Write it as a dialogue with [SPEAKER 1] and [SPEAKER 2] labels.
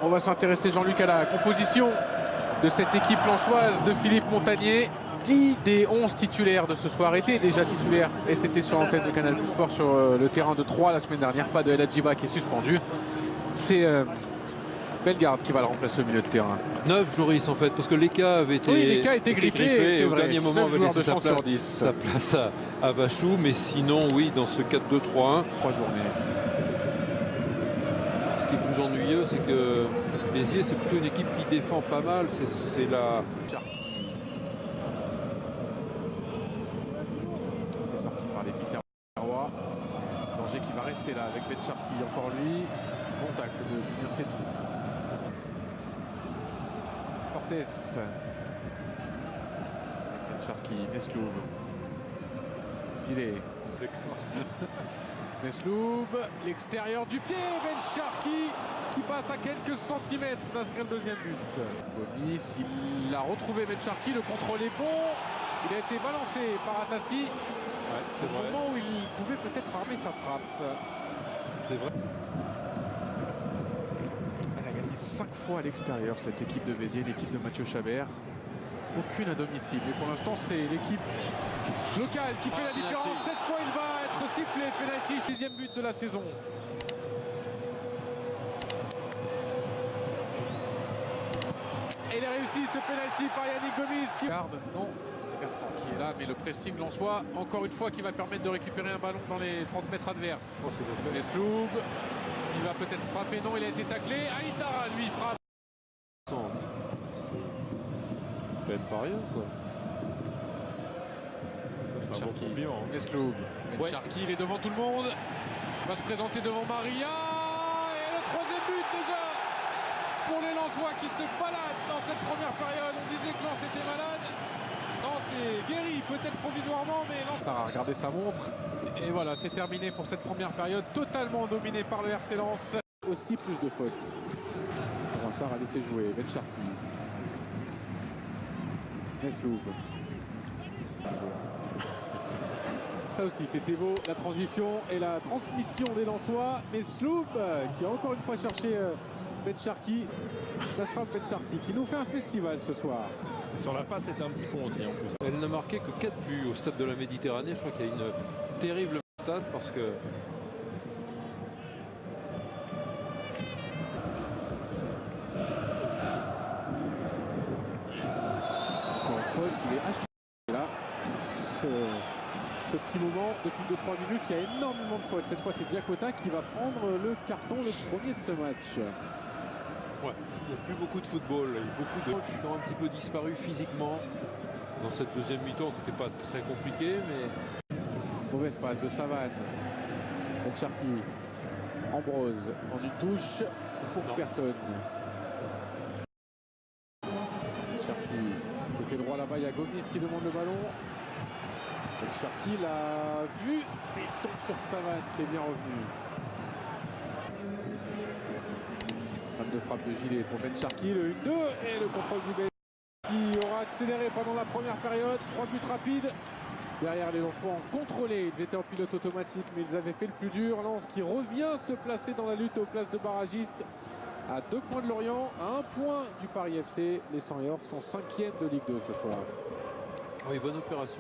[SPEAKER 1] On va s'intéresser, Jean-Luc, à la composition de cette équipe lensoise de Philippe Montagnier. 10 des 11 titulaires de ce soir étaient déjà titulaires et c'était sur l'antenne de Canal+ Sport sur le terrain de Troyes la semaine dernière. Pas de El Hadjiba qui est suspendu. C'est Bellegarde qui va le remplacer au milieu de terrain.
[SPEAKER 2] 9 Joris en fait, parce que Leka avait été,
[SPEAKER 1] Leka était grippé, c'est
[SPEAKER 2] au
[SPEAKER 1] vrai.
[SPEAKER 2] dernier moment avait laissé sa place à Vachou, mais sinon oui, dans ce 4-2-3-1.
[SPEAKER 1] 3 journées.
[SPEAKER 2] Ce qui est plus ennuyeux, c'est que Béziers, c'est plutôt une équipe qui défend pas mal. C'est la...
[SPEAKER 1] C'est sorti par les Biterrois. Danger qui va rester là avec Ben Sharki, encore lui. Bon tacle de Julien Sétou. Fortes. Ben Sharki, Mesloub. Gilet. Mesloub, l'extérieur du pied, Ben Sharki qui passe à quelques centimètres d'inscrire le deuxième but. Gomis, il a retrouvé Ben Sharki, le contrôle est bon. Il a été balancé par Atassi.
[SPEAKER 2] Ouais,
[SPEAKER 1] au moment où il pouvait peut-être armer sa frappe.
[SPEAKER 2] C'est vrai.
[SPEAKER 1] Elle a gagné 5 fois à l'extérieur, cette équipe de Béziers, l'équipe de Mathieu Chabert. Aucune à domicile. Mais pour l'instant, c'est l'équipe locale qui fait la différence. Cette fois, il va être sifflé. Penalty, 6e but de la saison. Et il a réussi ce penalty par Yannick Gomis qui garde. Non, c'est Bertrand qui est là, mais le pressing lensois, encore une fois, qui va permettre de récupérer un ballon dans les 30 mètres adverses.
[SPEAKER 2] Oh,
[SPEAKER 1] Mesloub, il va peut-être frapper. Non, il a été taclé. Aïdara, lui, frappe.
[SPEAKER 2] C'est quand même pas rien, quoi.
[SPEAKER 1] C'est un bon compliment. Mesloub, Ben Sharki, il est devant tout le monde. Il va se présenter devant Maria. Et le 3e but déjà pour les Lensois qui se baladent dans cette première période. On disait que Lens était malade. Non, c'est guéri, peut-être provisoirement, mais Lens. Sarah a regardé sa montre. Et voilà, c'est terminé pour cette première période, totalement dominée par le RC Lens. Aussi plus de fautes. Sarah a laissé jouer. Ben Sharki. Mesloub. Ça aussi, c'était beau, la transition et la transmission des Lensois. Mesloub qui a encore une fois cherché Ben Sharki. Nashraf Ben Sharki qui nous fait un festival ce soir.
[SPEAKER 3] Sur la passe, c'était un petit pont aussi en plus.
[SPEAKER 2] Elle n'a marqué que 4 buts au stade de la Méditerranée. Je crois qu'il y a une terrible stade parce que...
[SPEAKER 1] Encore une faute, il est haché là. Ce petit moment, depuis 2-3 minutes, il y a énormément de fautes. Cette fois, c'est Diakota qui va prendre le carton, le premier de ce match.
[SPEAKER 2] Ouais, il n'y a plus beaucoup de football. Il y a beaucoup de gens qui ont un petit peu disparu physiquement dans cette deuxième mi-temps qui n'était pas très compliquée, mais...
[SPEAKER 1] Mauvaise passe de Savane. Ben Sharki. Ambrose en une touche pour personne. Sharki, côté droit là-bas, il y a Gomis qui demande le ballon. Ben Sharki l'a vu, mais il tombe sur Savane qui est bien revenu. Balle de frappe de Gilet pour Ben Sharki, le 1-2 et le contrôle du Belge qui aura accéléré pendant la première période. 3 buts rapides. Derrière, les Lensois ont contrôlé. Ils étaient en pilote automatique, mais ils avaient fait le plus dur. Lens qui revient se placer dans la lutte aux places de barragistes. À 2 points de Lorient, à 1 point du Paris FC. Les 100 et Or sont 5e de Ligue 2 ce soir.
[SPEAKER 2] Oui, bonne opération.